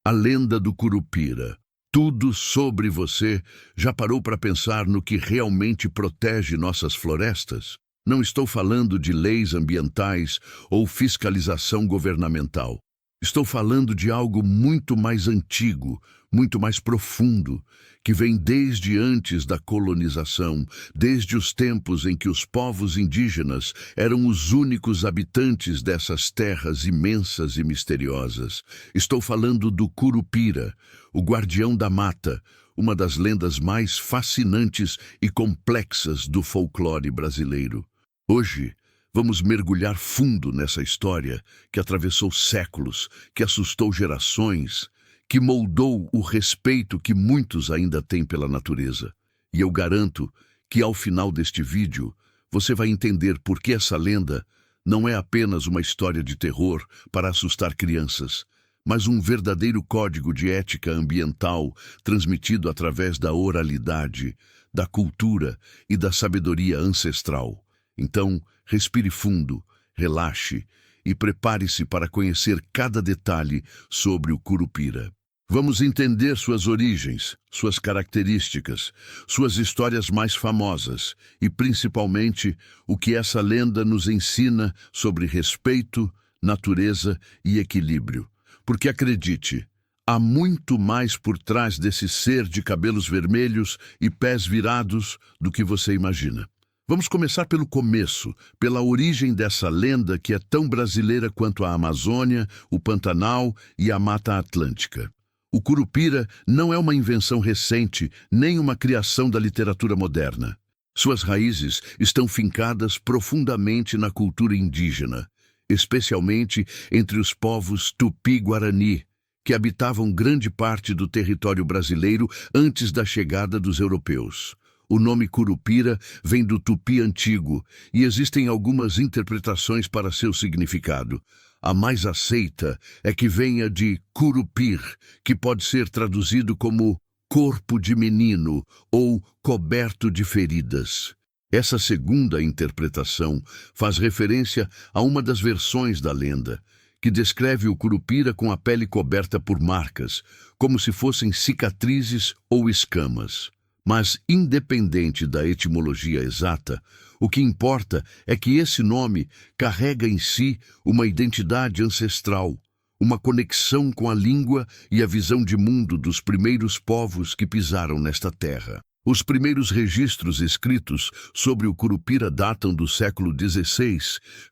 A lenda do Curupira. Tudo sobre você. Já parou para pensar no que realmente protege nossas florestas? Não estou falando de leis ambientais ou fiscalização governamental. Estou falando de algo muito mais antigo, muito mais profundo, que vem desde antes da colonização, desde os tempos em que os povos indígenas eram os únicos habitantes dessas terras imensas e misteriosas. Estou falando do Curupira, o guardião da mata, uma das lendas mais fascinantes e complexas do folclore brasileiro. Hoje, vamos mergulhar fundo nessa história que atravessou séculos, que assustou gerações, que moldou o respeito que muitos ainda têm pela natureza. E eu garanto que ao final deste vídeo, você vai entender por que essa lenda não é apenas uma história de terror para assustar crianças, mas um verdadeiro código de ética ambiental transmitido através da oralidade, da cultura e da sabedoria ancestral. Então, respire fundo, relaxe e prepare-se para conhecer cada detalhe sobre o Curupira. Vamos entender suas origens, suas características, suas histórias mais famosas e, principalmente, o que essa lenda nos ensina sobre respeito, natureza e equilíbrio. Porque acredite, há muito mais por trás desse ser de cabelos vermelhos e pés virados do que você imagina. Vamos começar pelo começo, pela origem dessa lenda que é tão brasileira quanto a Amazônia, o Pantanal e a Mata Atlântica. O Curupira não é uma invenção recente, nem uma criação da literatura moderna. Suas raízes estão fincadas profundamente na cultura indígena, especialmente entre os povos Tupi-Guarani, que habitavam grande parte do território brasileiro antes da chegada dos europeus. O nome Curupira vem do Tupi antigo e existem algumas interpretações para seu significado. A mais aceita é que venha de Curupir, que pode ser traduzido como corpo de menino ou coberto de feridas. Essa segunda interpretação faz referência a uma das versões da lenda, que descreve o Curupira com a pele coberta por marcas, como se fossem cicatrizes ou escamas. Mas, independente da etimologia exata, o que importa é que esse nome carrega em si uma identidade ancestral, uma conexão com a língua e a visão de mundo dos primeiros povos que pisaram nesta terra. Os primeiros registros escritos sobre o Curupira datam do século XVI,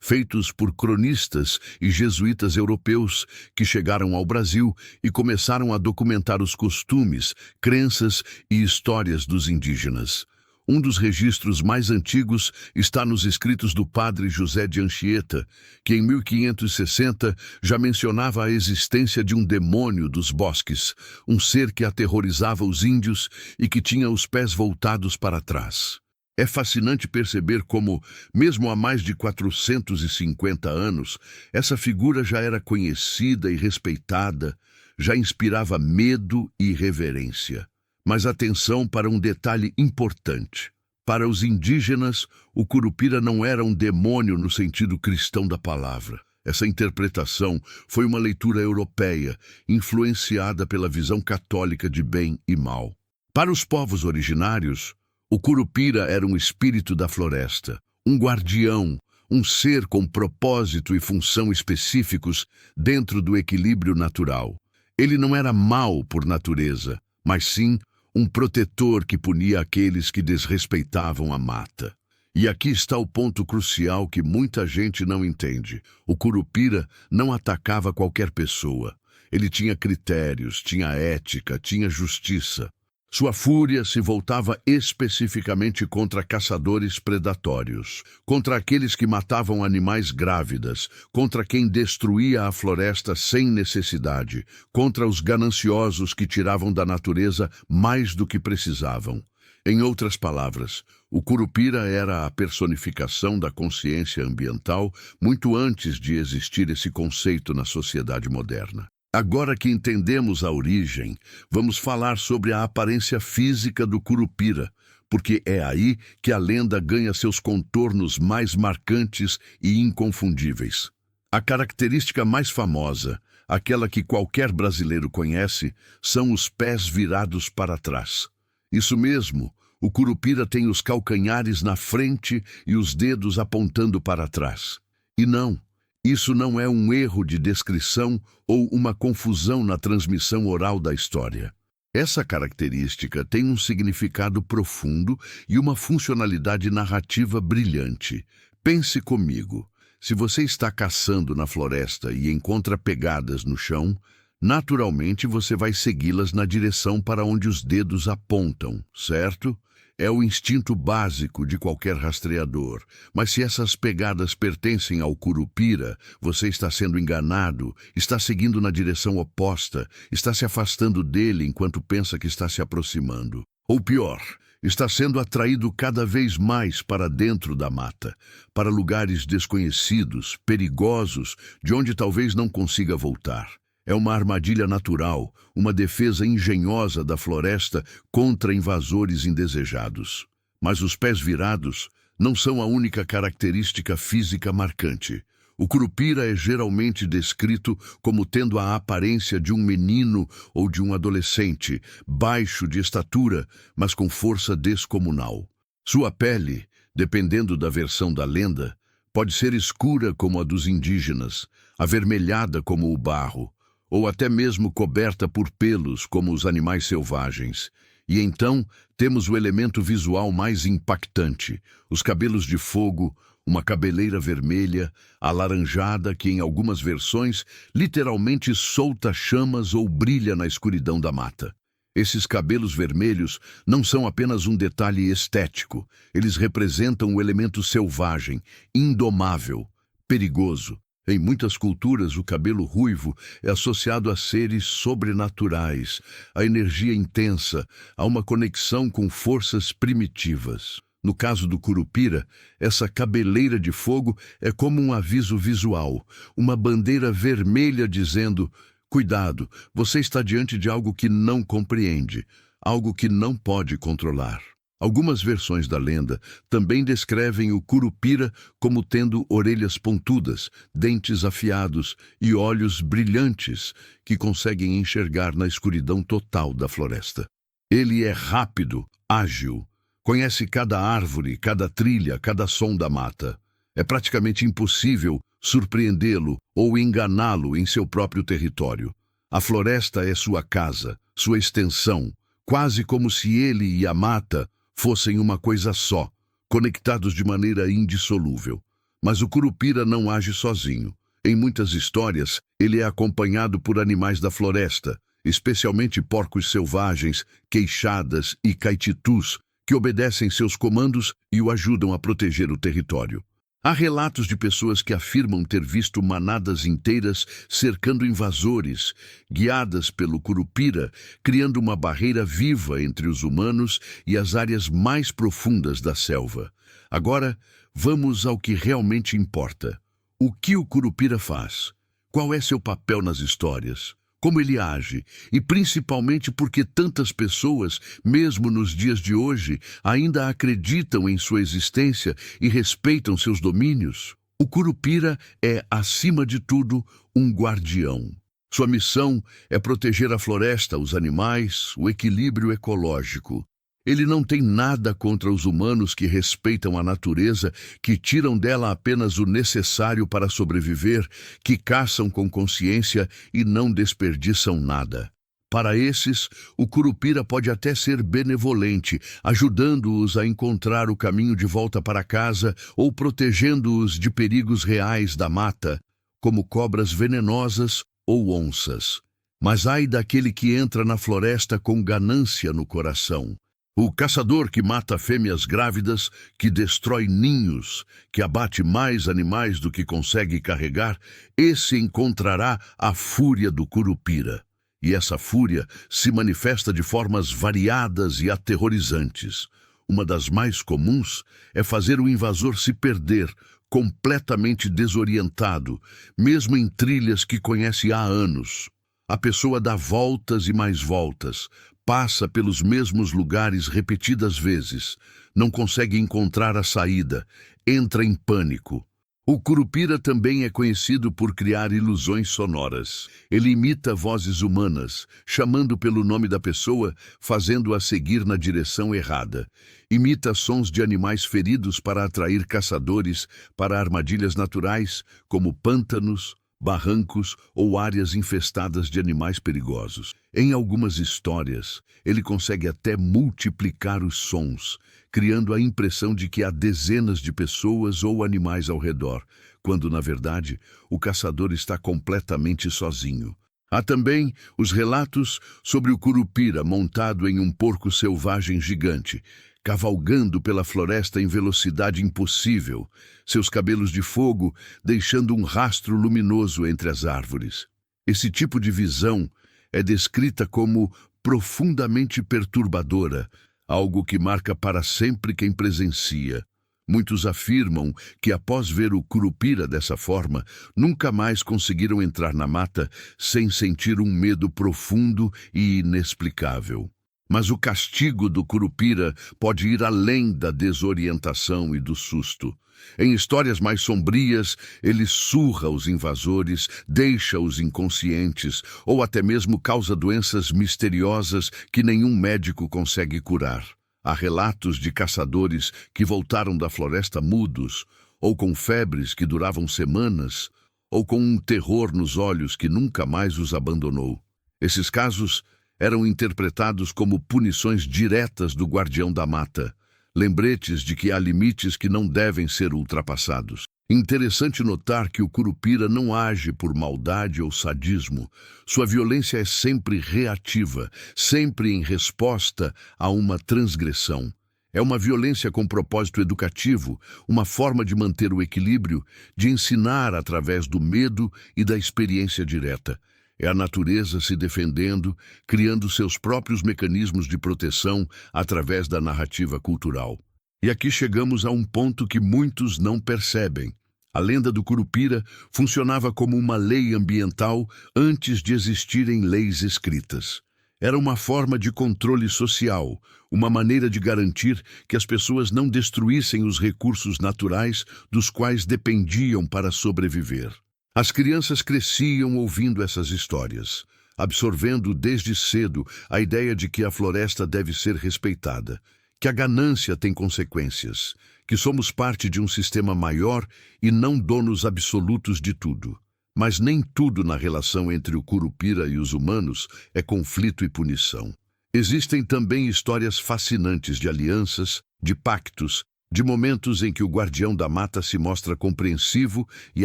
feitos por cronistas e jesuítas europeus que chegaram ao Brasil e começaram a documentar os costumes, crenças e histórias dos indígenas. Um dos registros mais antigos está nos escritos do padre José de Anchieta, que em 1560 já mencionava a existência de um demônio dos bosques, um ser que aterrorizava os índios e que tinha os pés voltados para trás. É fascinante perceber como, mesmo há mais de 450 anos, essa figura já era conhecida e respeitada, já inspirava medo e reverência. Mas atenção para um detalhe importante. Para os indígenas, o Curupira não era um demônio no sentido cristão da palavra. Essa interpretação foi uma leitura europeia, influenciada pela visão católica de bem e mal. Para os povos originários, o Curupira era um espírito da floresta, um guardião, um ser com propósito e função específicos dentro do equilíbrio natural. Ele não era mau por natureza, mas sim um protetor que punia aqueles que desrespeitavam a mata. E aqui está o ponto crucial que muita gente não entende. O Curupira não atacava qualquer pessoa. Ele tinha critérios, tinha ética, tinha justiça. Sua fúria se voltava especificamente contra caçadores predatórios, contra aqueles que matavam animais grávidas, contra quem destruía a floresta sem necessidade, contra os gananciosos que tiravam da natureza mais do que precisavam. Em outras palavras, o Curupira era a personificação da consciência ambiental muito antes de existir esse conceito na sociedade moderna. Agora que entendemos a origem, vamos falar sobre a aparência física do Curupira, porque é aí que a lenda ganha seus contornos mais marcantes e inconfundíveis. A característica mais famosa, aquela que qualquer brasileiro conhece, são os pés virados para trás. Isso mesmo, o curupira tem os calcanhares na frente e os dedos apontando para trás. E não, isso não é um erro de descrição ou uma confusão na transmissão oral da história. Essa característica tem um significado profundo e uma funcionalidade narrativa brilhante. Pense comigo. Se você está caçando na floresta e encontra pegadas no chão, naturalmente você vai segui-las na direção para onde os dedos apontam, certo? É o instinto básico de qualquer rastreador. Mas se essas pegadas pertencem ao curupira, você está sendo enganado, está seguindo na direção oposta, está se afastando dele enquanto pensa que está se aproximando. Ou pior, está sendo atraído cada vez mais para dentro da mata, para lugares desconhecidos, perigosos, de onde talvez não consiga voltar. É uma armadilha natural, uma defesa engenhosa da floresta contra invasores indesejados. Mas os pés virados não são a única característica física marcante. O curupira é geralmente descrito como tendo a aparência de um menino ou de um adolescente, baixo de estatura, mas com força descomunal. Sua pele, dependendo da versão da lenda, pode ser escura como a dos indígenas, avermelhada como o barro, ou até mesmo coberta por pelos, como os animais selvagens. E então temos o elemento visual mais impactante, os cabelos de fogo, uma cabeleira vermelha, alaranjada que em algumas versões literalmente solta chamas ou brilha na escuridão da mata. Esses cabelos vermelhos não são apenas um detalhe estético, eles representam o elemento selvagem, indomável, perigoso. Em muitas culturas, o cabelo ruivo é associado a seres sobrenaturais, a energia intensa, a uma conexão com forças primitivas. No caso do curupira, essa cabeleira de fogo é como um aviso visual, uma bandeira vermelha dizendo: cuidado, você está diante de algo que não compreende, algo que não pode controlar. Algumas versões da lenda também descrevem o curupira como tendo orelhas pontudas, dentes afiados e olhos brilhantes que conseguem enxergar na escuridão total da floresta. Ele é rápido, ágil, conhece cada árvore, cada trilha, cada som da mata. É praticamente impossível surpreendê-lo ou enganá-lo em seu próprio território. A floresta é sua casa, sua extensão, quase como se ele e a mata fossem uma coisa só, conectados de maneira indissolúvel. Mas o curupira não age sozinho. Em muitas histórias, ele é acompanhado por animais da floresta, especialmente porcos selvagens, queixadas e caititus, que obedecem seus comandos e o ajudam a proteger o território. Há relatos de pessoas que afirmam ter visto manadas inteiras cercando invasores, guiadas pelo curupira, criando uma barreira viva entre os humanos e as áreas mais profundas da selva. Agora, vamos ao que realmente importa. O que o curupira faz? Qual é seu papel nas histórias? Como ele age? E principalmente porque tantas pessoas, mesmo nos dias de hoje, ainda acreditam em sua existência e respeitam seus domínios? O curupira é, acima de tudo, um guardião. Sua missão é proteger a floresta, os animais, o equilíbrio ecológico. Ele não tem nada contra os humanos que respeitam a natureza, que tiram dela apenas o necessário para sobreviver, que caçam com consciência e não desperdiçam nada. Para esses, o curupira pode até ser benevolente, ajudando-os a encontrar o caminho de volta para casa ou protegendo-os de perigos reais da mata, como cobras venenosas ou onças. Mas ai daquele que entra na floresta com ganância no coração. O caçador que mata fêmeas grávidas, que destrói ninhos, que abate mais animais do que consegue carregar, esse encontrará a fúria do curupira. E essa fúria se manifesta de formas variadas e aterrorizantes. Uma das mais comuns é fazer o invasor se perder, completamente desorientado, mesmo em trilhas que conhece há anos. A pessoa dá voltas e mais voltas, passa pelos mesmos lugares repetidas vezes, não consegue encontrar a saída, entra em pânico. O curupira também é conhecido por criar ilusões sonoras. Ele imita vozes humanas, chamando pelo nome da pessoa, fazendo-a seguir na direção errada. Imita sons de animais feridos para atrair caçadores para armadilhas naturais, como pântanos, barrancos ou áreas infestadas de animais perigosos. Em algumas histórias, ele consegue até multiplicar os sons, criando a impressão de que há dezenas de pessoas ou animais ao redor, quando, na verdade, o caçador está completamente sozinho. Há também os relatos sobre o curupira montado em um porco selvagem gigante, cavalgando pela floresta em velocidade impossível, seus cabelos de fogo deixando um rastro luminoso entre as árvores. Esse tipo de visão é descrita como profundamente perturbadora, algo que marca para sempre quem presencia. Muitos afirmam que, após ver o curupira dessa forma, nunca mais conseguiram entrar na mata sem sentir um medo profundo e inexplicável. Mas o castigo do curupira pode ir além da desorientação e do susto. Em histórias mais sombrias, ele surra os invasores, deixa-os inconscientes ou até mesmo causa doenças misteriosas que nenhum médico consegue curar. Há relatos de caçadores que voltaram da floresta mudos, ou com febres que duravam semanas, ou com um terror nos olhos que nunca mais os abandonou. Esses casos eram interpretados como punições diretas do guardião da mata, lembretes de que há limites que não devem ser ultrapassados. Interessante notar que o curupira não age por maldade ou sadismo. Sua violência é sempre reativa, sempre em resposta a uma transgressão. É uma violência com propósito educativo, uma forma de manter o equilíbrio, de ensinar através do medo e da experiência direta. É a natureza se defendendo, criando seus próprios mecanismos de proteção através da narrativa cultural. E aqui chegamos a um ponto que muitos não percebem. A lenda do curupira funcionava como uma lei ambiental antes de existirem leis escritas. Era uma forma de controle social, uma maneira de garantir que as pessoas não destruíssem os recursos naturais dos quais dependiam para sobreviver. As crianças cresciam ouvindo essas histórias, absorvendo desde cedo a ideia de que a floresta deve ser respeitada, que a ganância tem consequências, que somos parte de um sistema maior e não donos absolutos de tudo. Mas nem tudo na relação entre o curupira e os humanos é conflito e punição. Existem também histórias fascinantes de alianças, de pactos, de momentos em que o guardião da mata se mostra compreensivo e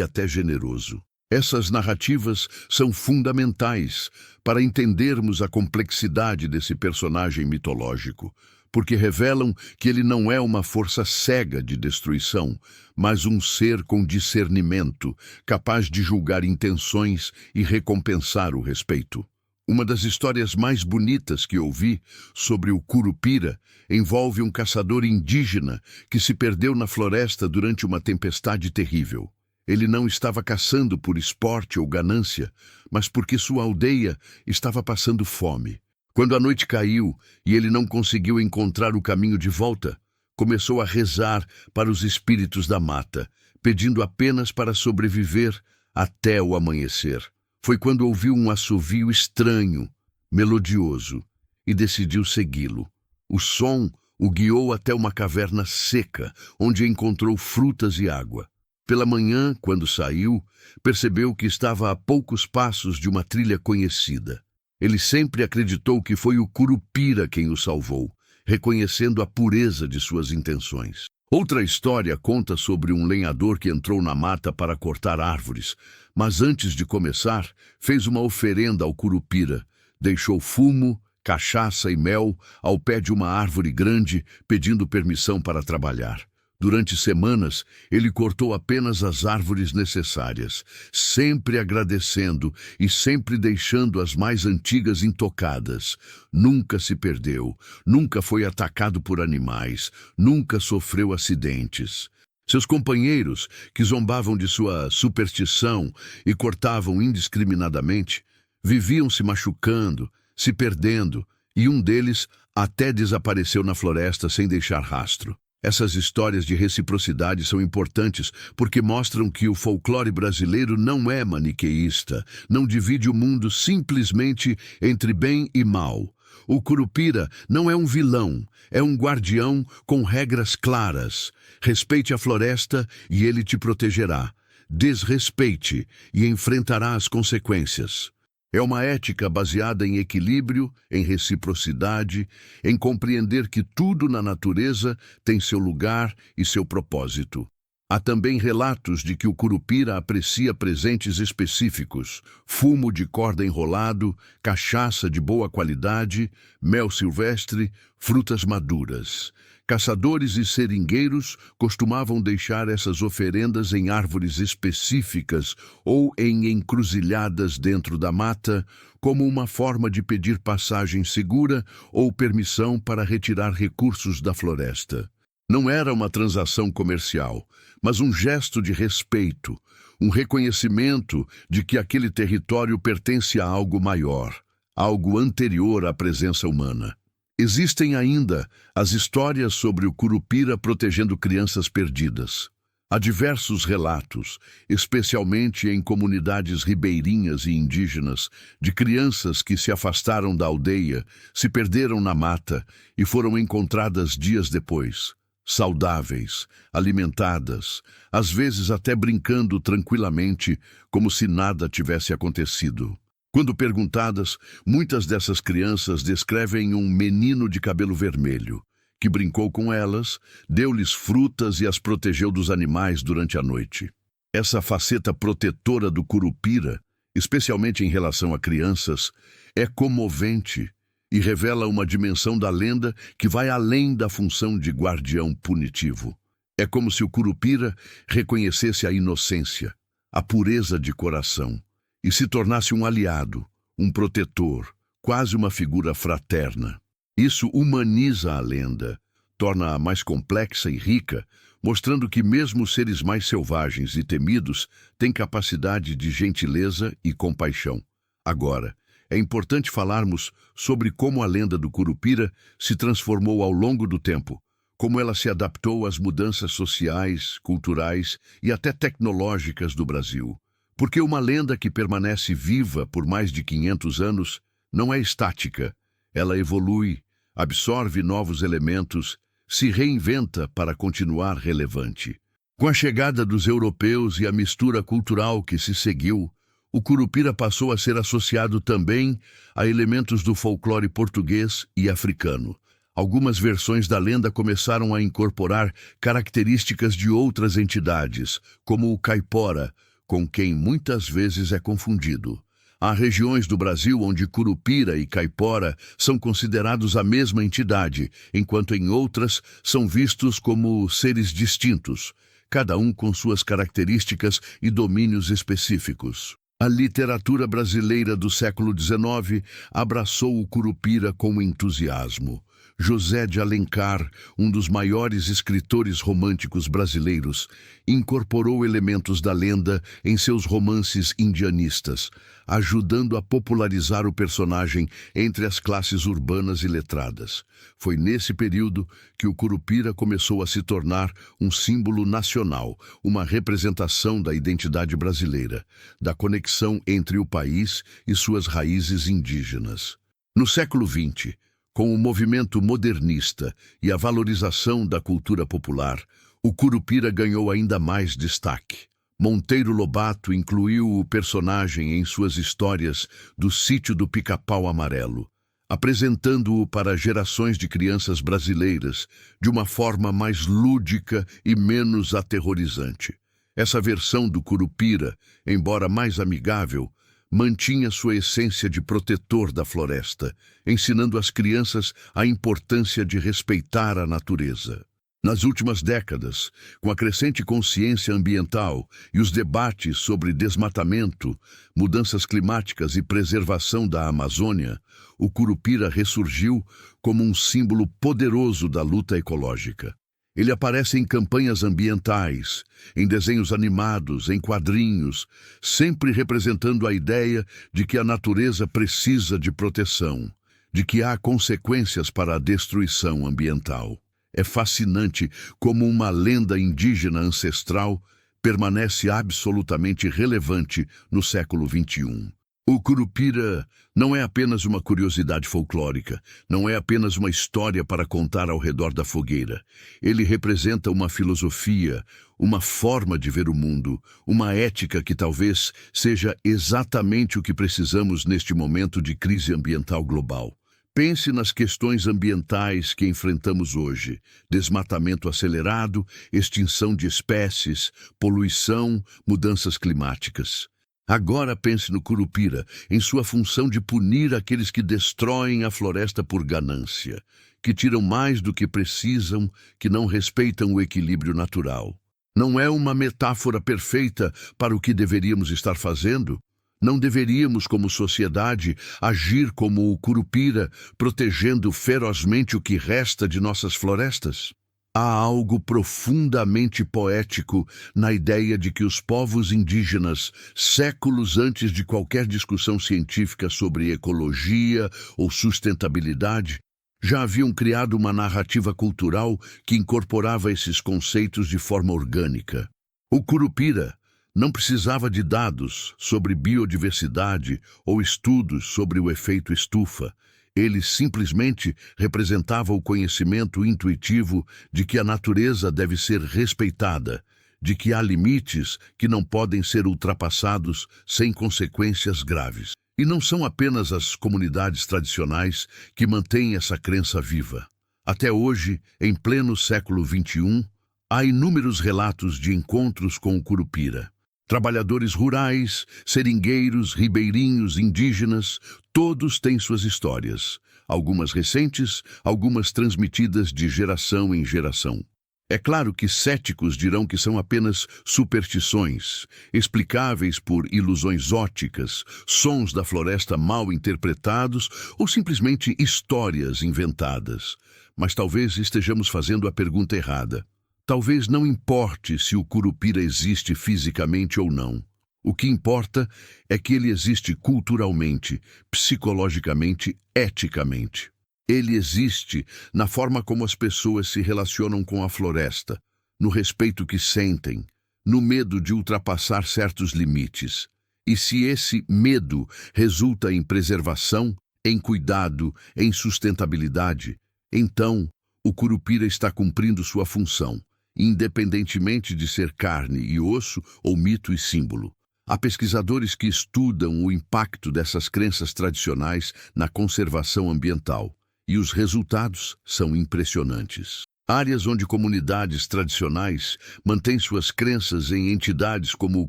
até generoso. Essas narrativas são fundamentais para entendermos a complexidade desse personagem mitológico, porque revelam que ele não é uma força cega de destruição, mas um ser com discernimento, capaz de julgar intenções e recompensar o respeito. Uma das histórias mais bonitas que ouvi sobre o curupira envolve um caçador indígena que se perdeu na floresta durante uma tempestade terrível. Ele não estava caçando por esporte ou ganância, mas porque sua aldeia estava passando fome. Quando a noite caiu e ele não conseguiu encontrar o caminho de volta, começou a rezar para os espíritos da mata, pedindo apenas para sobreviver até o amanhecer. Foi quando ouviu um assovio estranho, melodioso, e decidiu segui-lo. O som o guiou até uma caverna seca, onde encontrou frutas e água. Pela manhã, quando saiu, percebeu que estava a poucos passos de uma trilha conhecida. Ele sempre acreditou que foi o curupira quem o salvou, reconhecendo a pureza de suas intenções. Outra história conta sobre um lenhador que entrou na mata para cortar árvores, mas antes de começar, fez uma oferenda ao curupira. Deixou fumo, cachaça e mel ao pé de uma árvore grande, pedindo permissão para trabalhar. Durante semanas, ele cortou apenas as árvores necessárias, sempre agradecendo e sempre deixando as mais antigas intocadas. Nunca se perdeu, nunca foi atacado por animais, nunca sofreu acidentes. Seus companheiros, que zombavam de sua superstição e cortavam indiscriminadamente, viviam se machucando, se perdendo, e um deles até desapareceu na floresta sem deixar rastro. Essas histórias de reciprocidade são importantes porque mostram que o folclore brasileiro não é maniqueísta, não divide o mundo simplesmente entre bem e mal. O Curupira não é um vilão, é um guardião com regras claras. Respeite a floresta e ele te protegerá. Desrespeite e enfrentará as consequências. É uma ética baseada em equilíbrio, em reciprocidade, em compreender que tudo na natureza tem seu lugar e seu propósito. Há também relatos de que o Curupira aprecia presentes específicos: fumo de corda enrolado, cachaça de boa qualidade, mel silvestre, frutas maduras. Caçadores e seringueiros costumavam deixar essas oferendas em árvores específicas ou em encruzilhadas dentro da mata, como uma forma de pedir passagem segura ou permissão para retirar recursos da floresta. Não era uma transação comercial, mas um gesto de respeito, um reconhecimento de que aquele território pertence a algo maior, algo anterior à presença humana. Existem ainda as histórias sobre o Curupira protegendo crianças perdidas. Há diversos relatos, especialmente em comunidades ribeirinhas e indígenas, de crianças que se afastaram da aldeia, se perderam na mata e foram encontradas dias depois, saudáveis, alimentadas, às vezes até brincando tranquilamente, como se nada tivesse acontecido. Quando perguntadas, muitas dessas crianças descrevem um menino de cabelo vermelho, que brincou com elas, deu-lhes frutas e as protegeu dos animais durante a noite. Essa faceta protetora do Curupira, especialmente em relação a crianças, é comovente e revela uma dimensão da lenda que vai além da função de guardião punitivo. É como se o Curupira reconhecesse a inocência, a pureza de coração, e se tornasse um aliado, um protetor, quase uma figura fraterna. Isso humaniza a lenda, torna-a mais complexa e rica, mostrando que mesmo os seres mais selvagens e temidos têm capacidade de gentileza e compaixão. Agora, é importante falarmos sobre como a lenda do Curupira se transformou ao longo do tempo, como ela se adaptou às mudanças sociais, culturais e até tecnológicas do Brasil. Porque uma lenda que permanece viva por mais de 500 anos não é estática. Ela evolui, absorve novos elementos, se reinventa para continuar relevante. Com a chegada dos europeus e a mistura cultural que se seguiu, o Curupira passou a ser associado também a elementos do folclore português e africano. Algumas versões da lenda começaram a incorporar características de outras entidades, como o caipora, com quem muitas vezes é confundido. Há regiões do Brasil onde Curupira e caipora são considerados a mesma entidade, enquanto em outras são vistos como seres distintos, cada um com suas características e domínios específicos. A literatura brasileira do século XIX abraçou o Curupira com entusiasmo. José de Alencar, um dos maiores escritores românticos brasileiros, incorporou elementos da lenda em seus romances indianistas, ajudando a popularizar o personagem entre as classes urbanas e letradas. Foi nesse período que o Curupira começou a se tornar um símbolo nacional, uma representação da identidade brasileira, da conexão entre o país e suas raízes indígenas. No século XX, com o movimento modernista e a valorização da cultura popular, o Curupira ganhou ainda mais destaque. Monteiro Lobato incluiu o personagem em suas histórias do Sítio do Pica-Pau Amarelo, apresentando-o para gerações de crianças brasileiras de uma forma mais lúdica e menos aterrorizante. Essa versão do Curupira, embora mais amigável, mantinha sua essência de protetor da floresta, ensinando às crianças a importância de respeitar a natureza. Nas últimas décadas, com a crescente consciência ambiental e os debates sobre desmatamento, mudanças climáticas e preservação da Amazônia, o Curupira ressurgiu como um símbolo poderoso da luta ecológica. Ele aparece em campanhas ambientais, em desenhos animados, em quadrinhos, sempre representando a ideia de que a natureza precisa de proteção, de que há consequências para a destruição ambiental. É fascinante como uma lenda indígena ancestral permanece absolutamente relevante no século XXI. O Curupira não é apenas uma curiosidade folclórica, não é apenas uma história para contar ao redor da fogueira. Ele representa uma filosofia, uma forma de ver o mundo, uma ética que talvez seja exatamente o que precisamos neste momento de crise ambiental global. Pense nas questões ambientais que enfrentamos hoje: desmatamento acelerado, extinção de espécies, poluição, mudanças climáticas. Agora pense no Curupira, em sua função de punir aqueles que destroem a floresta por ganância, que tiram mais do que precisam, que não respeitam o equilíbrio natural. Não é uma metáfora perfeita para o que deveríamos estar fazendo? Não deveríamos, como sociedade, agir como o Curupira, protegendo ferozmente o que resta de nossas florestas? Há algo profundamente poético na ideia de que os povos indígenas, séculos antes de qualquer discussão científica sobre ecologia ou sustentabilidade, já haviam criado uma narrativa cultural que incorporava esses conceitos de forma orgânica. O Curupira não precisava de dados sobre biodiversidade ou estudos sobre o efeito estufa. Ele simplesmente representava o conhecimento intuitivo de que a natureza deve ser respeitada, de que há limites que não podem ser ultrapassados sem consequências graves. E não são apenas as comunidades tradicionais que mantêm essa crença viva. Até hoje, em pleno século XXI, há inúmeros relatos de encontros com o Curupira. Trabalhadores rurais, seringueiros, ribeirinhos, indígenas, todos têm suas histórias. Algumas recentes, algumas transmitidas de geração em geração. É claro que céticos dirão que são apenas superstições, explicáveis por ilusões ópticas, sons da floresta mal interpretados ou simplesmente histórias inventadas. Mas talvez estejamos fazendo a pergunta errada. Talvez não importe se o Curupira existe fisicamente ou não. O que importa é que ele existe culturalmente, psicologicamente, eticamente. Ele existe na forma como as pessoas se relacionam com a floresta, no respeito que sentem, no medo de ultrapassar certos limites. E se esse medo resulta em preservação, em cuidado, em sustentabilidade, então o Curupira está cumprindo sua função, independentemente de ser carne e osso ou mito e símbolo. Há pesquisadores que estudam o impacto dessas crenças tradicionais na conservação ambiental, e os resultados são impressionantes. Áreas onde comunidades tradicionais mantêm suas crenças em entidades como o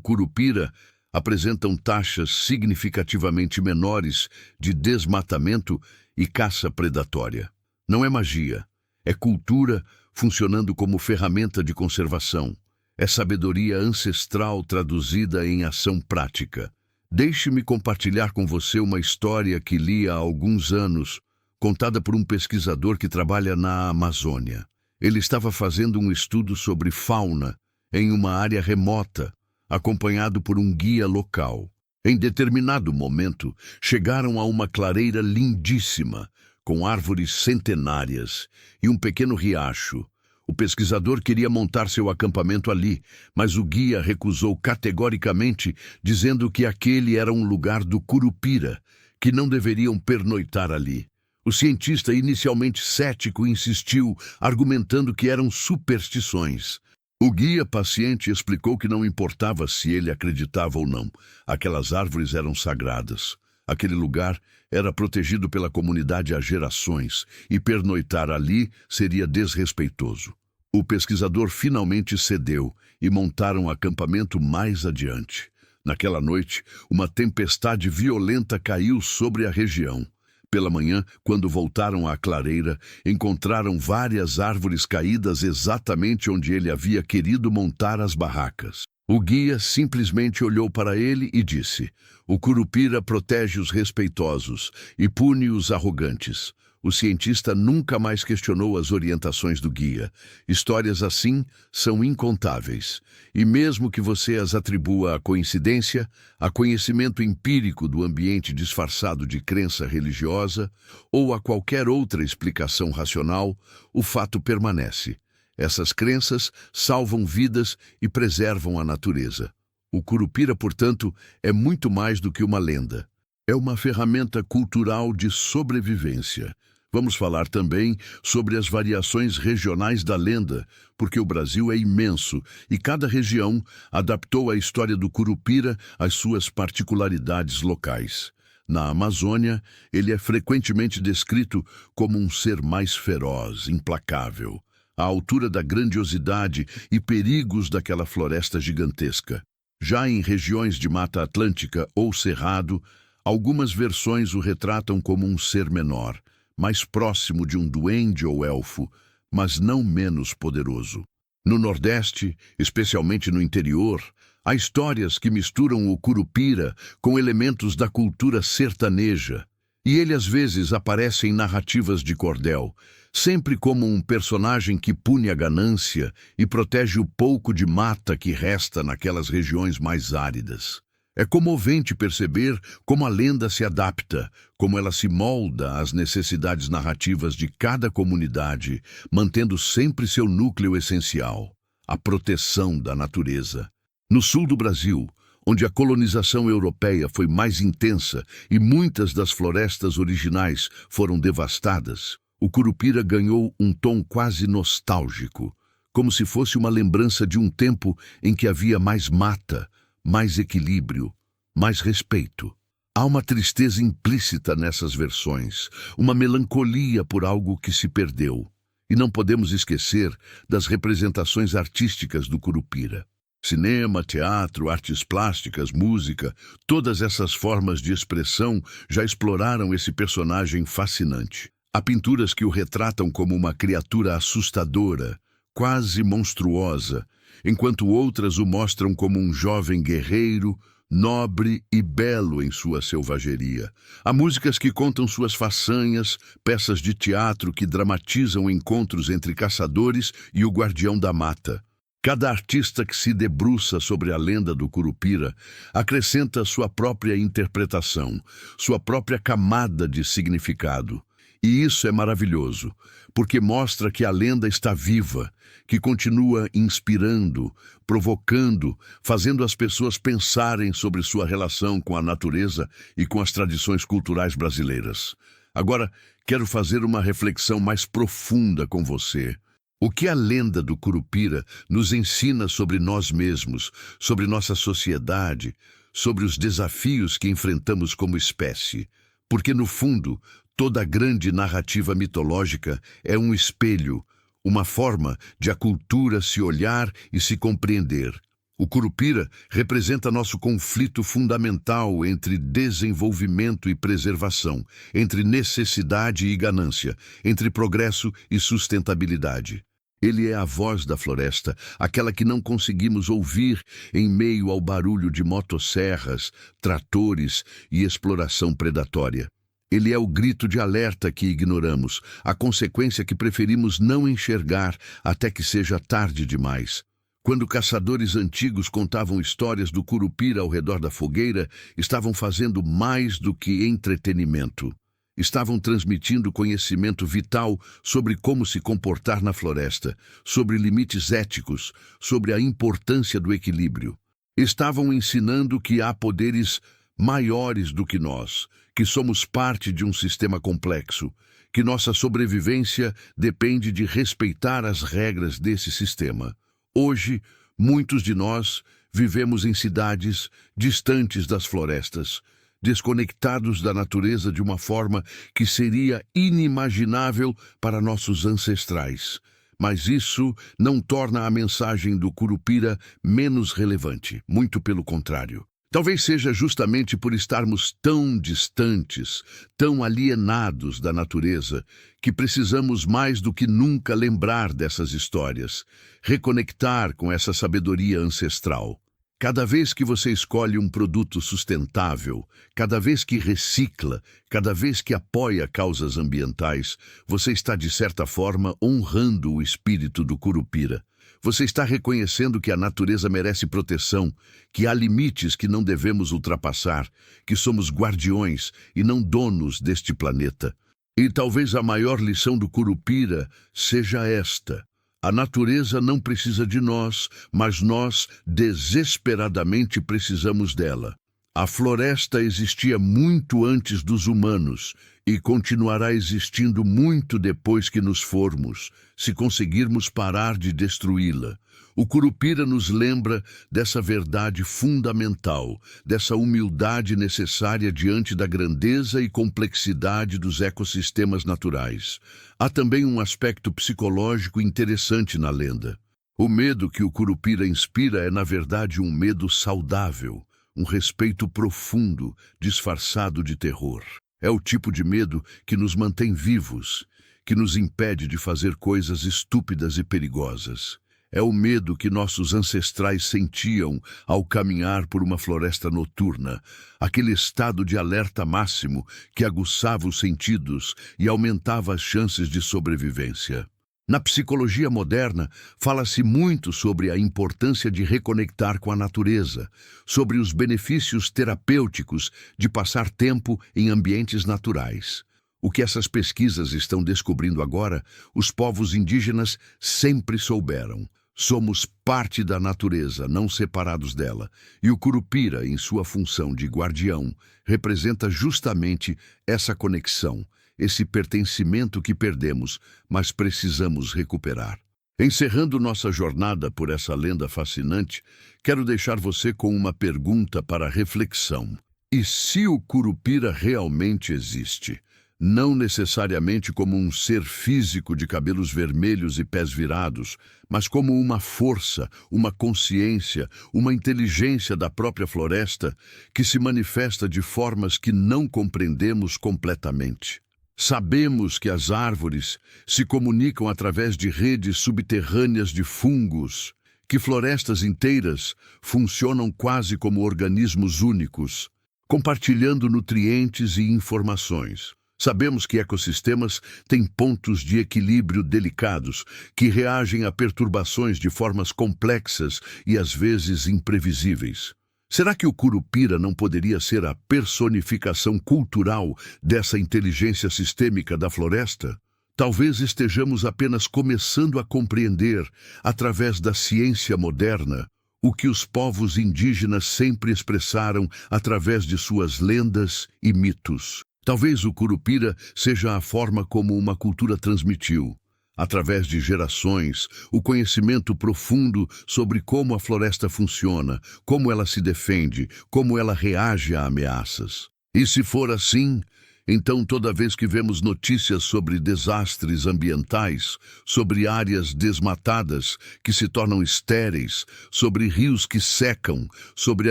Curupira apresentam taxas significativamente menores de desmatamento e caça predatória. Não é magia, é cultura funcionando como ferramenta de conservação. É sabedoria ancestral traduzida em ação prática. Deixe-me compartilhar com você uma história que li há alguns anos, contada por um pesquisador que trabalha na Amazônia. Ele estava fazendo um estudo sobre fauna em uma área remota, acompanhado por um guia local. Em determinado momento, chegaram a uma clareira lindíssima, com árvores centenárias e um pequeno riacho. O pesquisador queria montar seu acampamento ali, mas o guia recusou categoricamente, dizendo que aquele era um lugar do Curupira, que não deveriam pernoitar ali. O cientista, inicialmente cético, insistiu, argumentando que eram superstições. O guia paciente explicou que não importava se ele acreditava ou não. Aquelas árvores eram sagradas. Aquele lugar era protegido pela comunidade há gerações, e pernoitar ali seria desrespeitoso. O pesquisador finalmente cedeu e montaram um acampamento mais adiante. Naquela noite, uma tempestade violenta caiu sobre a região. Pela manhã, quando voltaram à clareira, encontraram várias árvores caídas exatamente onde ele havia querido montar as barracas. O guia simplesmente olhou para ele e disse: "O Curupira protege os respeitosos e pune os arrogantes." O cientista nunca mais questionou as orientações do guia. Histórias assim são incontáveis. E mesmo que você as atribua à coincidência, a conhecimento empírico do ambiente disfarçado de crença religiosa ou a qualquer outra explicação racional, o fato permanece. Essas crenças salvam vidas e preservam a natureza. O Curupira, portanto, é muito mais do que uma lenda. É uma ferramenta cultural de sobrevivência. Vamos falar também sobre as variações regionais da lenda, porque o Brasil é imenso e cada região adaptou a história do Curupira às suas particularidades locais. Na Amazônia, ele é frequentemente descrito como um ser mais feroz, implacável, à altura da grandiosidade e perigos daquela floresta gigantesca. Já em regiões de Mata Atlântica ou Cerrado, algumas versões o retratam como um ser menor, mais próximo de um duende ou elfo, mas não menos poderoso. No Nordeste, especialmente no interior, há histórias que misturam o Curupira com elementos da cultura sertaneja, e ele às vezes aparece em narrativas de cordel, sempre como um personagem que pune a ganância e protege o pouco de mata que resta naquelas regiões mais áridas. É comovente perceber como a lenda se adapta, como ela se molda às necessidades narrativas de cada comunidade, mantendo sempre seu núcleo essencial, a proteção da natureza. No sul do Brasil, onde a colonização europeia foi mais intensa e muitas das florestas originais foram devastadas, o Curupira ganhou um tom quase nostálgico, como se fosse uma lembrança de um tempo em que havia mais mata, mais equilíbrio, mais respeito. Há uma tristeza implícita nessas versões, uma melancolia por algo que se perdeu. E não podemos esquecer das representações artísticas do Curupira. Cinema, teatro, artes plásticas, música, todas essas formas de expressão já exploraram esse personagem fascinante. Há pinturas que o retratam como uma criatura assustadora, quase monstruosa, enquanto outras o mostram como um jovem guerreiro, nobre e belo em sua selvageria. Há músicas que contam suas façanhas, peças de teatro que dramatizam encontros entre caçadores e o guardião da mata. Cada artista que se debruça sobre a lenda do Curupira acrescenta sua própria interpretação, sua própria camada de significado. E isso é maravilhoso, porque mostra que a lenda está viva, que continua inspirando, provocando, fazendo as pessoas pensarem sobre sua relação com a natureza e com as tradições culturais brasileiras. Agora, quero fazer uma reflexão mais profunda com você. O que a lenda do Curupira nos ensina sobre nós mesmos, sobre nossa sociedade, sobre os desafios que enfrentamos como espécie? Porque, no fundo, toda grande narrativa mitológica é um espelho, uma forma de a cultura se olhar e se compreender. O Curupira representa nosso conflito fundamental entre desenvolvimento e preservação, entre necessidade e ganância, entre progresso e sustentabilidade. Ele é a voz da floresta, aquela que não conseguimos ouvir em meio ao barulho de motosserras, tratores e exploração predatória. Ele é o grito de alerta que ignoramos, a consequência que preferimos não enxergar até que seja tarde demais. Quando caçadores antigos contavam histórias do Curupira ao redor da fogueira, estavam fazendo mais do que entretenimento. Estavam transmitindo conhecimento vital sobre como se comportar na floresta, sobre limites éticos, sobre a importância do equilíbrio. Estavam ensinando que há poderes maiores do que nós, que somos parte de um sistema complexo, que nossa sobrevivência depende de respeitar as regras desse sistema. Hoje, muitos de nós vivemos em cidades distantes das florestas, desconectados da natureza de uma forma que seria inimaginável para nossos ancestrais. Mas isso não torna a mensagem do Curupira menos relevante, muito pelo contrário. Talvez seja justamente por estarmos tão distantes, tão alienados da natureza, que precisamos mais do que nunca lembrar dessas histórias, reconectar com essa sabedoria ancestral. Cada vez que você escolhe um produto sustentável, cada vez que recicla, cada vez que apoia causas ambientais, você está, de certa forma, honrando o espírito do Curupira. Você está reconhecendo que a natureza merece proteção, que há limites que não devemos ultrapassar, que somos guardiões e não donos deste planeta. E talvez a maior lição do Curupira seja esta: a natureza não precisa de nós, mas nós desesperadamente precisamos dela. A floresta existia muito antes dos humanos e continuará existindo muito depois que nos formos, se conseguirmos parar de destruí-la. O Curupira nos lembra dessa verdade fundamental, dessa humildade necessária diante da grandeza e complexidade dos ecossistemas naturais. Há também um aspecto psicológico interessante na lenda. O medo que o Curupira inspira é, na verdade, um medo saudável, um respeito profundo, disfarçado de terror. É o tipo de medo que nos mantém vivos, que nos impede de fazer coisas estúpidas e perigosas. É o medo que nossos ancestrais sentiam ao caminhar por uma floresta noturna, aquele estado de alerta máximo que aguçava os sentidos e aumentava as chances de sobrevivência. Na psicologia moderna, fala-se muito sobre a importância de reconectar com a natureza, sobre os benefícios terapêuticos de passar tempo em ambientes naturais. O que essas pesquisas estão descobrindo agora, os povos indígenas sempre souberam. Somos parte da natureza, não separados dela, e o Curupira, em sua função de guardião, representa justamente essa conexão, esse pertencimento que perdemos, mas precisamos recuperar. Encerrando nossa jornada por essa lenda fascinante, quero deixar você com uma pergunta para reflexão. E se o Curupira realmente existe? Não necessariamente como um ser físico de cabelos vermelhos e pés virados, mas como uma força, uma consciência, uma inteligência da própria floresta que se manifesta de formas que não compreendemos completamente. Sabemos que as árvores se comunicam através de redes subterrâneas de fungos, que florestas inteiras funcionam quase como organismos únicos, compartilhando nutrientes e informações. Sabemos que ecossistemas têm pontos de equilíbrio delicados, que reagem a perturbações de formas complexas e às vezes imprevisíveis. Será que o Curupira não poderia ser a personificação cultural dessa inteligência sistêmica da floresta? Talvez estejamos apenas começando a compreender, através da ciência moderna, o que os povos indígenas sempre expressaram através de suas lendas e mitos. Talvez o Curupira seja a forma como uma cultura transmitiu, através de gerações, o conhecimento profundo sobre como a floresta funciona, como ela se defende, como ela reage a ameaças. E se for assim, então toda vez que vemos notícias sobre desastres ambientais, sobre áreas desmatadas que se tornam estéreis, sobre rios que secam, sobre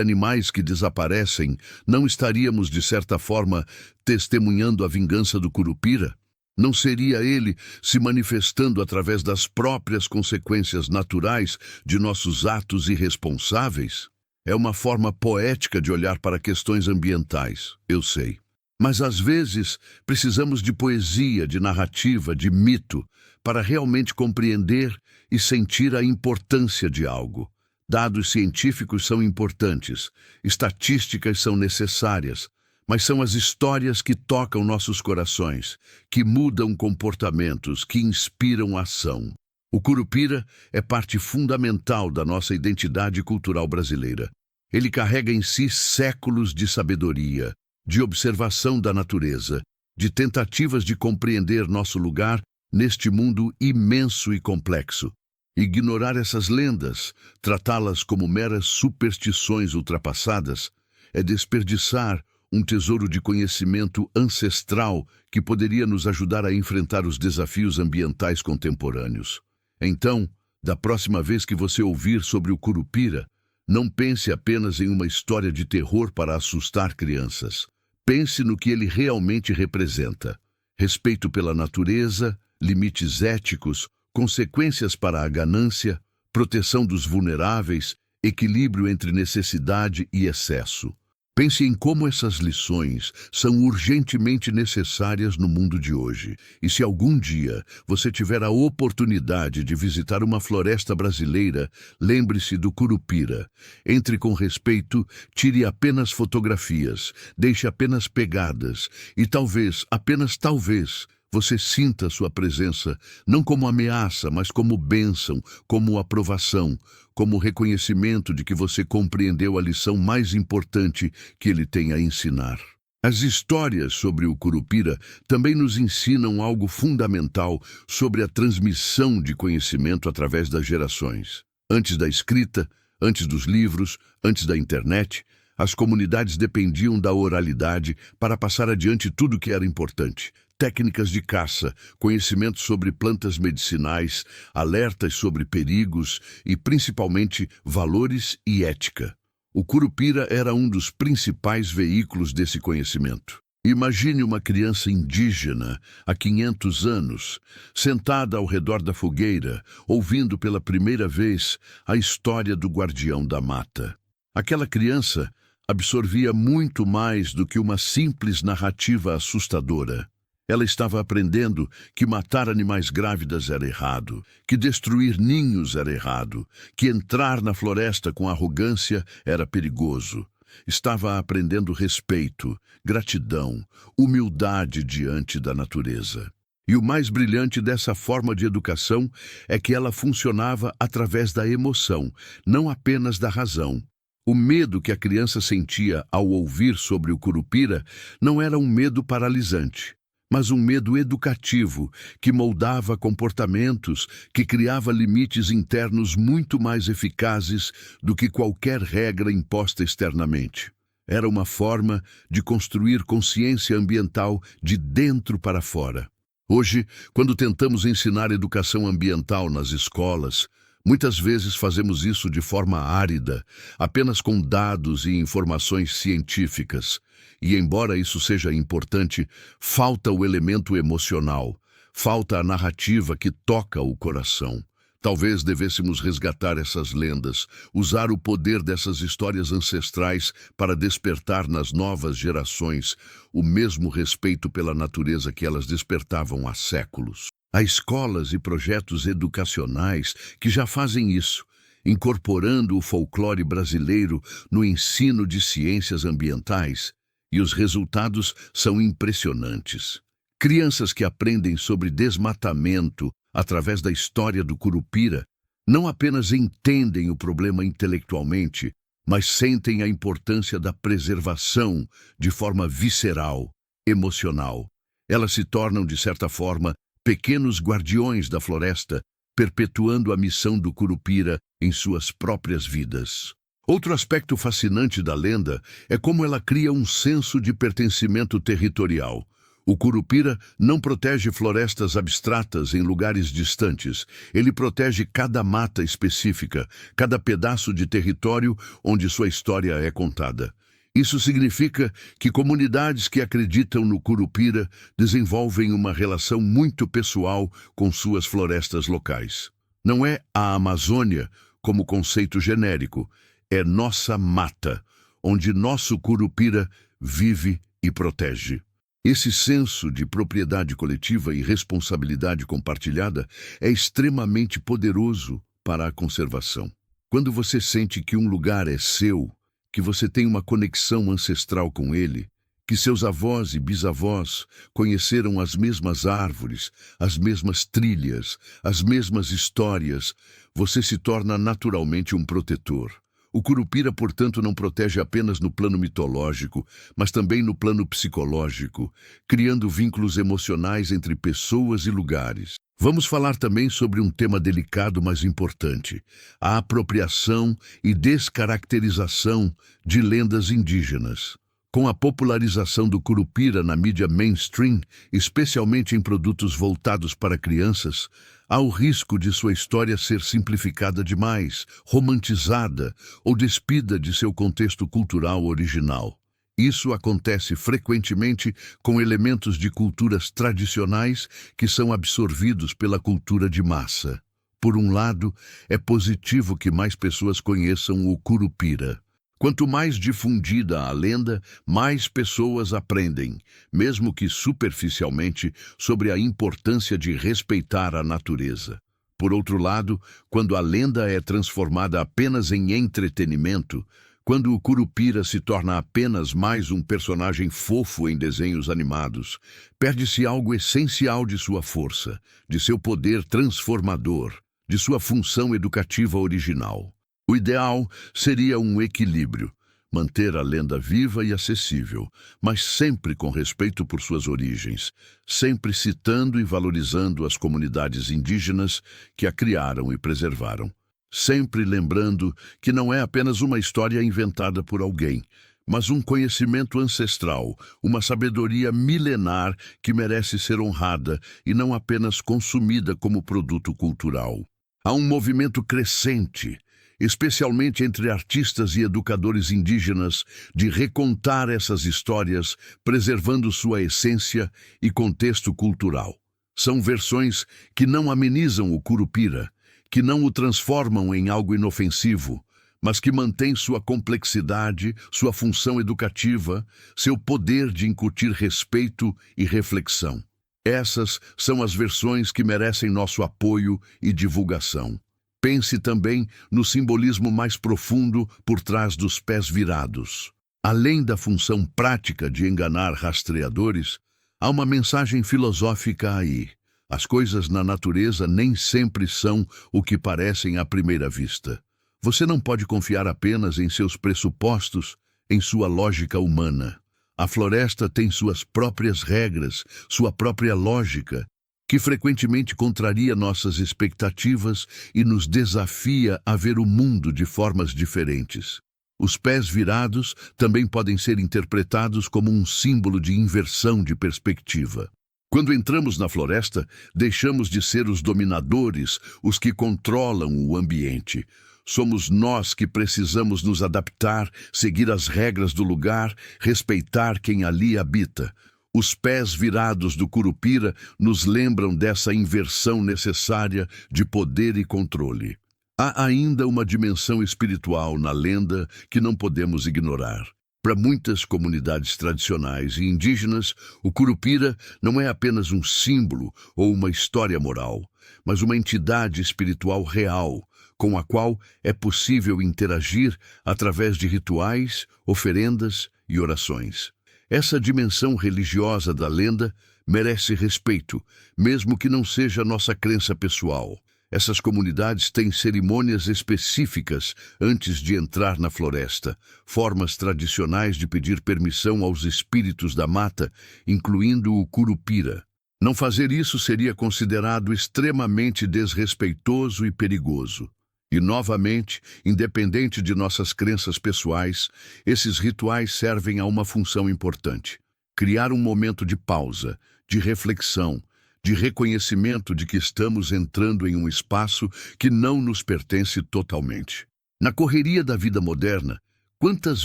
animais que desaparecem, não estaríamos, de certa forma, testemunhando a vingança do Curupira? Não seria ele se manifestando através das próprias consequências naturais de nossos atos irresponsáveis? É uma forma poética de olhar para questões ambientais, eu sei. Mas às vezes precisamos de poesia, de narrativa, de mito, para realmente compreender e sentir a importância de algo. Dados científicos são importantes, estatísticas são necessárias, mas são as histórias que tocam nossos corações, que mudam comportamentos, que inspiram ação. O Curupira é parte fundamental da nossa identidade cultural brasileira. Ele carrega em si séculos de sabedoria, de observação da natureza, de tentativas de compreender nosso lugar neste mundo imenso e complexo. Ignorar essas lendas, tratá-las como meras superstições ultrapassadas, é desperdiçar um tesouro de conhecimento ancestral que poderia nos ajudar a enfrentar os desafios ambientais contemporâneos. Então, da próxima vez que você ouvir sobre o Curupira, não pense apenas em uma história de terror para assustar crianças. Pense no que ele realmente representa: respeito pela natureza, limites éticos, consequências para a ganância, proteção dos vulneráveis, equilíbrio entre necessidade e excesso. Pense em como essas lições são urgentemente necessárias no mundo de hoje. E se algum dia você tiver a oportunidade de visitar uma floresta brasileira, lembre-se do Curupira. Entre com respeito, tire apenas fotografias, deixe apenas pegadas e talvez, apenas talvez, você sinta sua presença não como ameaça, mas como bênção, como aprovação, como reconhecimento de que você compreendeu a lição mais importante que ele tem a ensinar. As histórias sobre o Curupira também nos ensinam algo fundamental sobre a transmissão de conhecimento através das gerações. Antes da escrita, antes dos livros, antes da internet, as comunidades dependiam da oralidade para passar adiante tudo o que era importante. Técnicas de caça, conhecimentos sobre plantas medicinais, alertas sobre perigos e, principalmente, valores e ética. O Curupira era um dos principais veículos desse conhecimento. Imagine uma criança indígena, há 500 anos, sentada ao redor da fogueira, ouvindo pela primeira vez a história do guardião da mata. Aquela criança absorvia muito mais do que uma simples narrativa assustadora. Ela estava aprendendo que matar animais grávidas era errado, que destruir ninhos era errado, que entrar na floresta com arrogância era perigoso. Estava aprendendo respeito, gratidão, humildade diante da natureza. E o mais brilhante dessa forma de educação é que ela funcionava através da emoção, não apenas da razão. O medo que a criança sentia ao ouvir sobre o Curupira não era um medo paralisante, mas um medo educativo que moldava comportamentos, que criava limites internos muito mais eficazes do que qualquer regra imposta externamente. Era uma forma de construir consciência ambiental de dentro para fora. Hoje, quando tentamos ensinar educação ambiental nas escolas, muitas vezes fazemos isso de forma árida, apenas com dados e informações científicas. E embora isso seja importante, falta o elemento emocional, falta a narrativa que toca o coração. Talvez devêssemos resgatar essas lendas, usar o poder dessas histórias ancestrais para despertar nas novas gerações o mesmo respeito pela natureza que elas despertavam há séculos. Há escolas e projetos educacionais que já fazem isso, incorporando o folclore brasileiro no ensino de ciências ambientais, e os resultados são impressionantes. Crianças que aprendem sobre desmatamento através da história do Curupira não apenas entendem o problema intelectualmente, mas sentem a importância da preservação de forma visceral, emocional. Elas se tornam, de certa forma, pequenos guardiões da floresta, perpetuando a missão do Curupira em suas próprias vidas. Outro aspecto fascinante da lenda é como ela cria um senso de pertencimento territorial. O Curupira não protege florestas abstratas em lugares distantes. Ele protege cada mata específica, cada pedaço de território onde sua história é contada. Isso significa que comunidades que acreditam no Curupira desenvolvem uma relação muito pessoal com suas florestas locais. Não é a Amazônia como conceito genérico, é nossa mata, onde nosso Curupira vive e protege. Esse senso de propriedade coletiva e responsabilidade compartilhada é extremamente poderoso para a conservação. Quando você sente que um lugar é seu, que você tem uma conexão ancestral com ele, que seus avós e bisavós conheceram as mesmas árvores, as mesmas trilhas, as mesmas histórias, você se torna naturalmente um protetor. O Curupira, portanto, não protege apenas no plano mitológico, mas também no plano psicológico, criando vínculos emocionais entre pessoas e lugares. Vamos falar também sobre um tema delicado, mas importante: a apropriação e descaracterização de lendas indígenas. Com a popularização do Curupira na mídia mainstream, especialmente em produtos voltados para crianças, há o risco de sua história ser simplificada demais, romantizada ou despida de seu contexto cultural original. Isso acontece frequentemente com elementos de culturas tradicionais que são absorvidos pela cultura de massa. Por um lado, é positivo que mais pessoas conheçam o Curupira. Quanto mais difundida a lenda, mais pessoas aprendem, mesmo que superficialmente, sobre a importância de respeitar a natureza. Por outro lado, quando a lenda é transformada apenas em entretenimento, quando o Curupira se torna apenas mais um personagem fofo em desenhos animados, perde-se algo essencial de sua força, de seu poder transformador, de sua função educativa original. O ideal seria um equilíbrio, manter a lenda viva e acessível, mas sempre com respeito por suas origens, sempre citando e valorizando as comunidades indígenas que a criaram e preservaram. Sempre lembrando que não é apenas uma história inventada por alguém, mas um conhecimento ancestral, uma sabedoria milenar que merece ser honrada e não apenas consumida como produto cultural. Há um movimento crescente, especialmente entre artistas e educadores indígenas, de recontar essas histórias, preservando sua essência e contexto cultural. São versões que não amenizam o Curupira, que não o transformam em algo inofensivo, mas que mantêm sua complexidade, sua função educativa, seu poder de incutir respeito e reflexão. Essas são as versões que merecem nosso apoio e divulgação. Pense também no simbolismo mais profundo por trás dos pés virados. Além da função prática de enganar rastreadores, há uma mensagem filosófica aí. As coisas na natureza nem sempre são o que parecem à primeira vista. Você não pode confiar apenas em seus pressupostos, em sua lógica humana. A floresta tem suas próprias regras, sua própria lógica, que frequentemente contraria nossas expectativas e nos desafia a ver o mundo de formas diferentes. Os pés virados também podem ser interpretados como um símbolo de inversão de perspectiva. Quando entramos na floresta, deixamos de ser os dominadores, os que controlam o ambiente. Somos nós que precisamos nos adaptar, seguir as regras do lugar, respeitar quem ali habita. Os pés virados do Curupira nos lembram dessa inversão necessária de poder e controle. Há ainda uma dimensão espiritual na lenda que não podemos ignorar. Para muitas comunidades tradicionais e indígenas, o Curupira não é apenas um símbolo ou uma história moral, mas uma entidade espiritual real, com a qual é possível interagir através de rituais, oferendas e orações. Essa dimensão religiosa da lenda merece respeito, mesmo que não seja nossa crença pessoal. Essas comunidades têm cerimônias específicas antes de entrar na floresta, formas tradicionais de pedir permissão aos espíritos da mata, incluindo o Curupira. Não fazer isso seria considerado extremamente desrespeitoso e perigoso. E, novamente, independente de nossas crenças pessoais, esses rituais servem a uma função importante: criar um momento de pausa, de reflexão, de reconhecimento de que estamos entrando em um espaço que não nos pertence totalmente. Na correria da vida moderna, quantas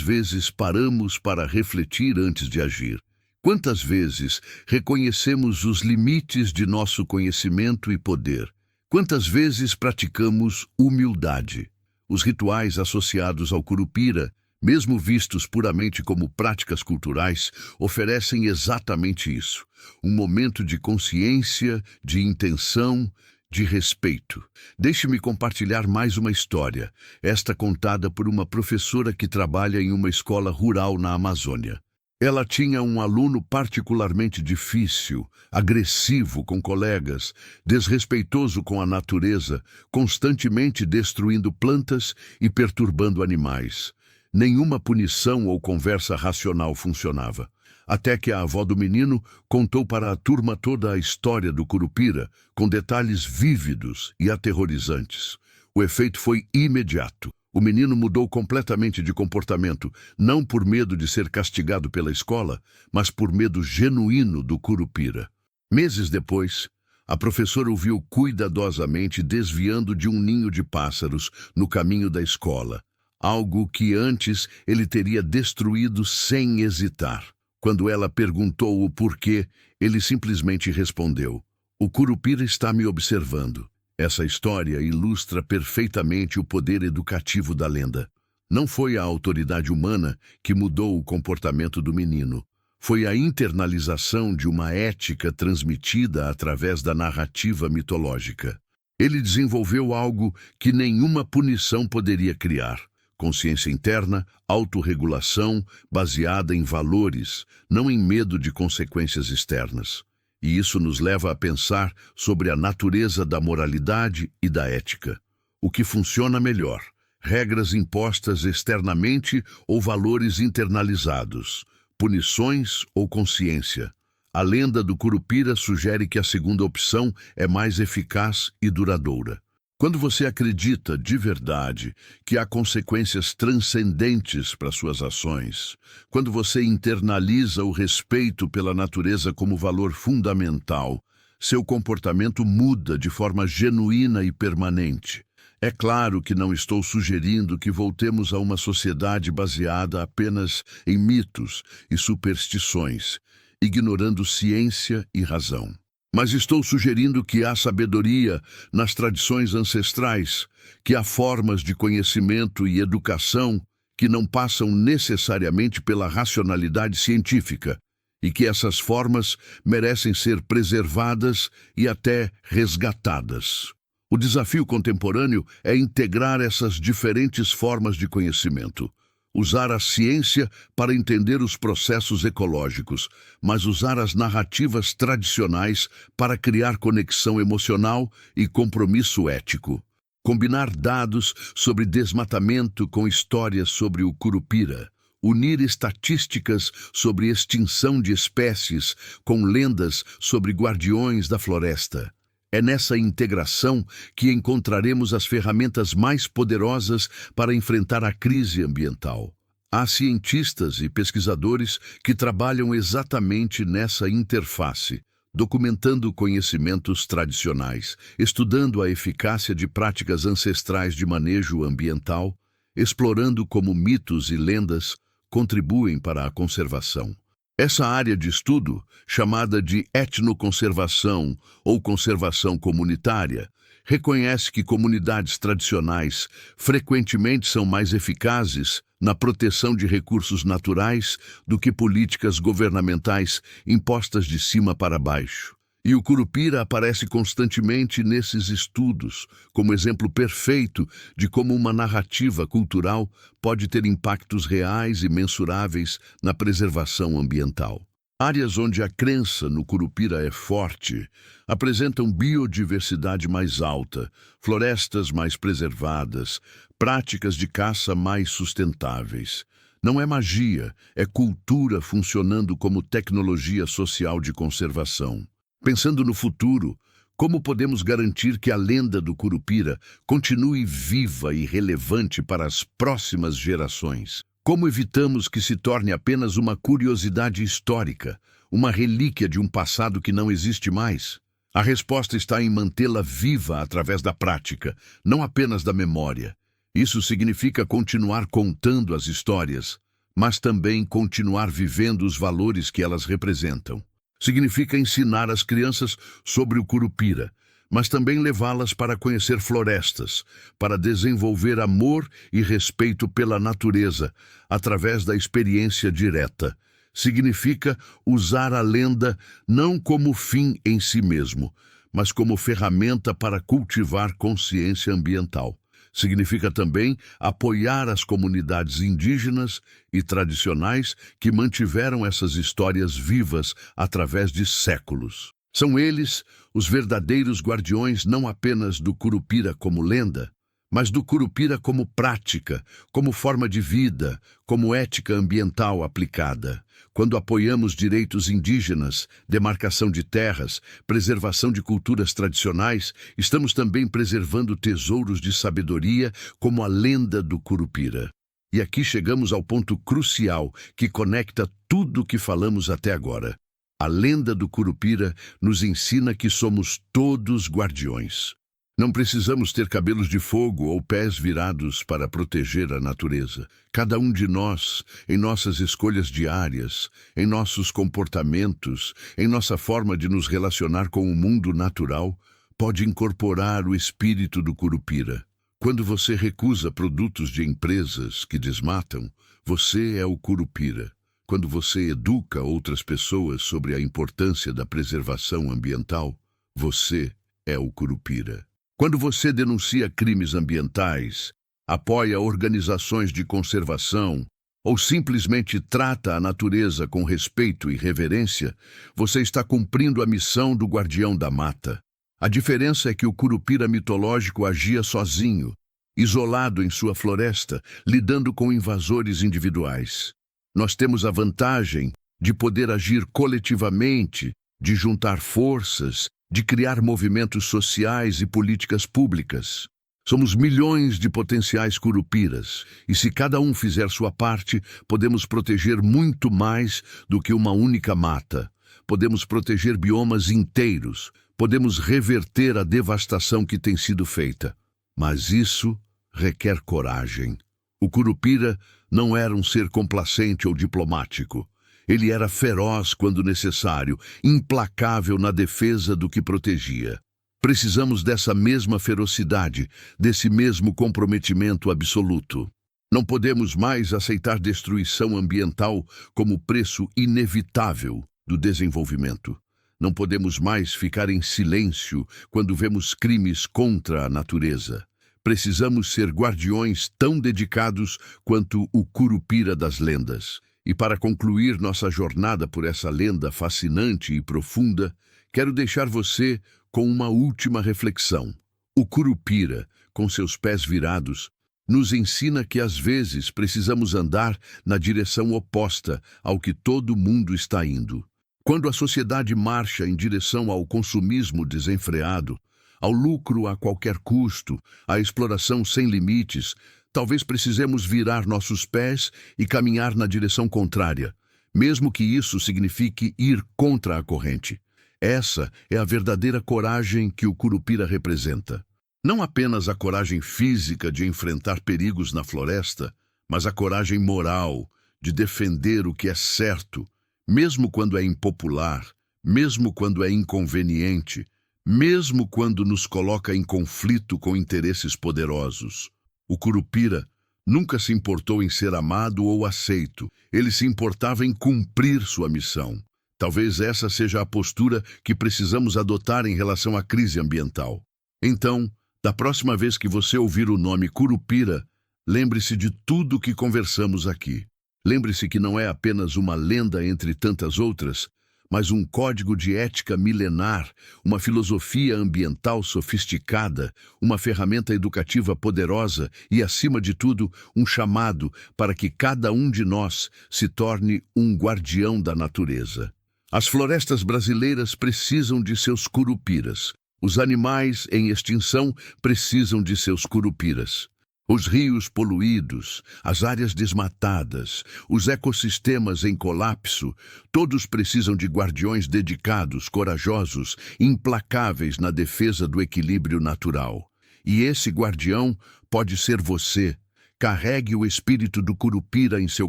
vezes paramos para refletir antes de agir? Quantas vezes reconhecemos os limites de nosso conhecimento e poder? Quantas vezes praticamos humildade? Os rituais associados ao Curupira, mesmo vistos puramente como práticas culturais, oferecem exatamente isso: um momento de consciência, de intenção, de respeito. Deixe-me compartilhar mais uma história, esta contada por uma professora que trabalha em uma escola rural na Amazônia. Ela tinha um aluno particularmente difícil, agressivo com colegas, desrespeitoso com a natureza, constantemente destruindo plantas e perturbando animais. Nenhuma punição ou conversa racional funcionava, até que a avó do menino contou para a turma toda a história do Curupira, com detalhes vívidos e aterrorizantes. O efeito foi imediato. O menino mudou completamente de comportamento, não por medo de ser castigado pela escola, mas por medo genuíno do Curupira. Meses depois, a professora o viu cuidadosamente desviando de um ninho de pássaros no caminho da escola, algo que antes ele teria destruído sem hesitar. Quando ela perguntou o porquê, ele simplesmente respondeu: "O Curupira está me observando. Essa história ilustra perfeitamente o poder educativo da lenda. Não foi a autoridade humana que mudou o comportamento do menino. Foi a internalização de uma ética transmitida através da narrativa mitológica. Ele desenvolveu algo que nenhuma punição poderia criar: consciência interna, autorregulação baseada em valores, não em medo de consequências externas. E isso nos leva a pensar sobre a natureza da moralidade e da ética. O que funciona melhor: regras impostas externamente ou valores internalizados? Punições ou consciência? A lenda do Curupira sugere que a segunda opção é mais eficaz e duradoura. Quando você acredita de verdade que há consequências transcendentes para suas ações, quando você internaliza o respeito pela natureza como valor fundamental, seu comportamento muda de forma genuína e permanente. É claro que não estou sugerindo que voltemos a uma sociedade baseada apenas em mitos e superstições, ignorando ciência e razão. Mas estou sugerindo que há sabedoria nas tradições ancestrais, que há formas de conhecimento e educação que não passam necessariamente pela racionalidade científica, e que essas formas merecem ser preservadas e até resgatadas. O desafio contemporâneo é integrar essas diferentes formas de conhecimento. Usar a ciência para entender os processos ecológicos, mas usar as narrativas tradicionais para criar conexão emocional e compromisso ético. Combinar dados sobre desmatamento com histórias sobre o Curupira. Unir estatísticas sobre extinção de espécies com lendas sobre guardiões da floresta. É nessa integração que encontraremos as ferramentas mais poderosas para enfrentar a crise ambiental. Há cientistas e pesquisadores que trabalham exatamente nessa interface, documentando conhecimentos tradicionais, estudando a eficácia de práticas ancestrais de manejo ambiental, explorando como mitos e lendas contribuem para a conservação. Essa área de estudo, chamada de etnoconservação ou conservação comunitária, reconhece que comunidades tradicionais frequentemente são mais eficazes na proteção de recursos naturais do que políticas governamentais impostas de cima para baixo. E o Curupira aparece constantemente nesses estudos, como exemplo perfeito de como uma narrativa cultural pode ter impactos reais e mensuráveis na preservação ambiental. Áreas onde a crença no Curupira é forte apresentam biodiversidade mais alta, florestas mais preservadas, práticas de caça mais sustentáveis. Não é magia, é cultura funcionando como tecnologia social de conservação. Pensando no futuro, como podemos garantir que a lenda do Curupira continue viva e relevante para as próximas gerações? Como evitamos que se torne apenas uma curiosidade histórica, uma relíquia de um passado que não existe mais? A resposta está em mantê-la viva através da prática, não apenas da memória. Isso significa continuar contando as histórias, mas também continuar vivendo os valores que elas representam. Significa ensinar as crianças sobre o Curupira, mas também levá-las para conhecer florestas, para desenvolver amor e respeito pela natureza, através da experiência direta. Significa usar a lenda não como fim em si mesmo, mas como ferramenta para cultivar consciência ambiental. Significa também apoiar as comunidades indígenas e tradicionais que mantiveram essas histórias vivas através de séculos. São eles os verdadeiros guardiões não apenas do Curupira como lenda, mas do Curupira como prática, como forma de vida, como ética ambiental aplicada. Quando apoiamos direitos indígenas, demarcação de terras, preservação de culturas tradicionais, estamos também preservando tesouros de sabedoria como a lenda do Curupira. E aqui chegamos ao ponto crucial que conecta tudo o que falamos até agora. A lenda do Curupira nos ensina que somos todos guardiões. Não precisamos ter cabelos de fogo ou pés virados para proteger a natureza. Cada um de nós, em nossas escolhas diárias, em nossos comportamentos, em nossa forma de nos relacionar com o mundo natural, pode incorporar o espírito do Curupira. Quando você recusa produtos de empresas que desmatam, você é o Curupira. Quando você educa outras pessoas sobre a importância da preservação ambiental, você é o Curupira. Quando você denuncia crimes ambientais, apoia organizações de conservação ou simplesmente trata a natureza com respeito e reverência, você está cumprindo a missão do guardião da mata. A diferença é que o Curupira mitológico agia sozinho, isolado em sua floresta, lidando com invasores individuais. Nós temos a vantagem de poder agir coletivamente, de juntar forças, de criar movimentos sociais e políticas públicas. Somos milhões de potenciais curupiras, e se cada um fizer sua parte, podemos proteger muito mais do que uma única mata. Podemos proteger biomas inteiros, podemos reverter a devastação que tem sido feita. Mas isso requer coragem. O Curupira não era um ser complacente ou diplomático. Ele era feroz quando necessário, implacável na defesa do que protegia. Precisamos dessa mesma ferocidade, desse mesmo comprometimento absoluto. Não podemos mais aceitar destruição ambiental como preço inevitável do desenvolvimento. Não podemos mais ficar em silêncio quando vemos crimes contra a natureza. Precisamos ser guardiões tão dedicados quanto o Curupira das lendas. E para concluir nossa jornada por essa lenda fascinante e profunda, quero deixar você com uma última reflexão. O Curupira, com seus pés virados, nos ensina que às vezes precisamos andar na direção oposta ao que todo mundo está indo. Quando a sociedade marcha em direção ao consumismo desenfreado, ao lucro a qualquer custo, à exploração sem limites, talvez precisemos virar nossos pés e caminhar na direção contrária, mesmo que isso signifique ir contra a corrente. Essa é a verdadeira coragem que o Curupira representa. Não apenas a coragem física de enfrentar perigos na floresta, mas a coragem moral de defender o que é certo, mesmo quando é impopular, mesmo quando é inconveniente, mesmo quando nos coloca em conflito com interesses poderosos. O Curupira nunca se importou em ser amado ou aceito, ele se importava em cumprir sua missão. Talvez essa seja a postura que precisamos adotar em relação à crise ambiental. Então, da próxima vez que você ouvir o nome Curupira, lembre-se de tudo o que conversamos aqui. Lembre-se que não é apenas uma lenda entre tantas outras, mas um código de ética milenar, uma filosofia ambiental sofisticada, uma ferramenta educativa poderosa e, acima de tudo, um chamado para que cada um de nós se torne um guardião da natureza. As florestas brasileiras precisam de seus curupiras. Os animais em extinção precisam de seus curupiras. Os rios poluídos, as áreas desmatadas, os ecossistemas em colapso, todos precisam de guardiões dedicados, corajosos, implacáveis na defesa do equilíbrio natural. E esse guardião pode ser você. Carregue o espírito do Curupira em seu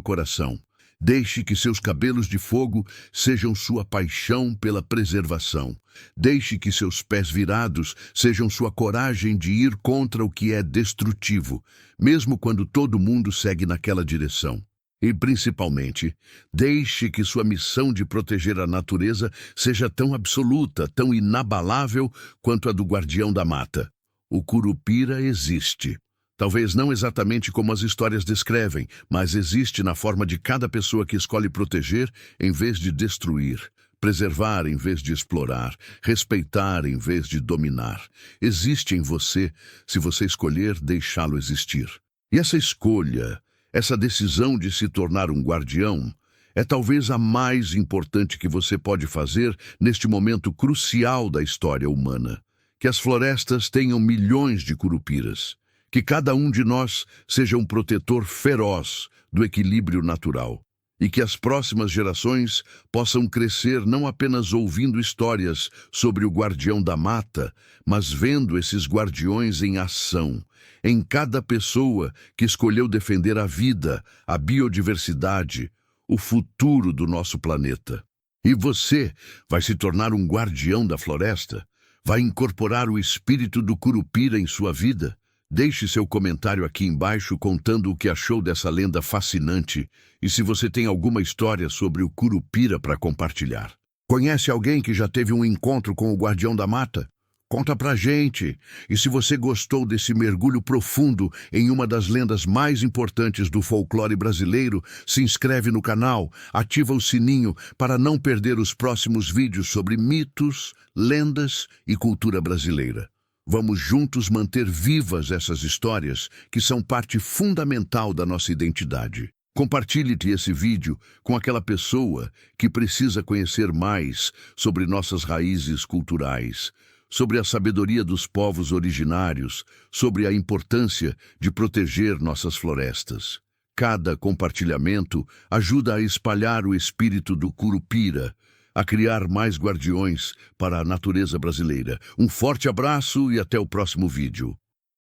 coração. Deixe que seus cabelos de fogo sejam sua paixão pela preservação. Deixe que seus pés virados sejam sua coragem de ir contra o que é destrutivo, mesmo quando todo mundo segue naquela direção. E, principalmente, deixe que sua missão de proteger a natureza seja tão absoluta, tão inabalável quanto a do guardião da mata. O Curupira existe. Talvez não exatamente como as histórias descrevem, mas existe na forma de cada pessoa que escolhe proteger em vez de destruir, preservar em vez de explorar, respeitar em vez de dominar. Existe em você, se você escolher deixá-lo existir. E essa escolha, essa decisão de se tornar um guardião, é talvez a mais importante que você pode fazer neste momento crucial da história humana. Que as florestas tenham milhões de curupiras. Que cada um de nós seja um protetor feroz do equilíbrio natural. E que as próximas gerações possam crescer não apenas ouvindo histórias sobre o guardião da mata, mas vendo esses guardiões em ação, em cada pessoa que escolheu defender a vida, a biodiversidade, o futuro do nosso planeta. E você vai se tornar um guardião da floresta? Vai incorporar o espírito do Curupira em sua vida? Deixe seu comentário aqui embaixo contando o que achou dessa lenda fascinante e se você tem alguma história sobre o Curupira para compartilhar. Conhece alguém que já teve um encontro com o Guardião da Mata? Conta pra gente! E se você gostou desse mergulho profundo em uma das lendas mais importantes do folclore brasileiro, se inscreve no canal, ativa o sininho para não perder os próximos vídeos sobre mitos, lendas e cultura brasileira. Vamos juntos manter vivas essas histórias que são parte fundamental da nossa identidade. Compartilhe esse vídeo com aquela pessoa que precisa conhecer mais sobre nossas raízes culturais, sobre a sabedoria dos povos originários, sobre a importância de proteger nossas florestas. Cada compartilhamento ajuda a espalhar o espírito do Curupira, a criar mais guardiões para a natureza brasileira. Um forte abraço e até o próximo vídeo.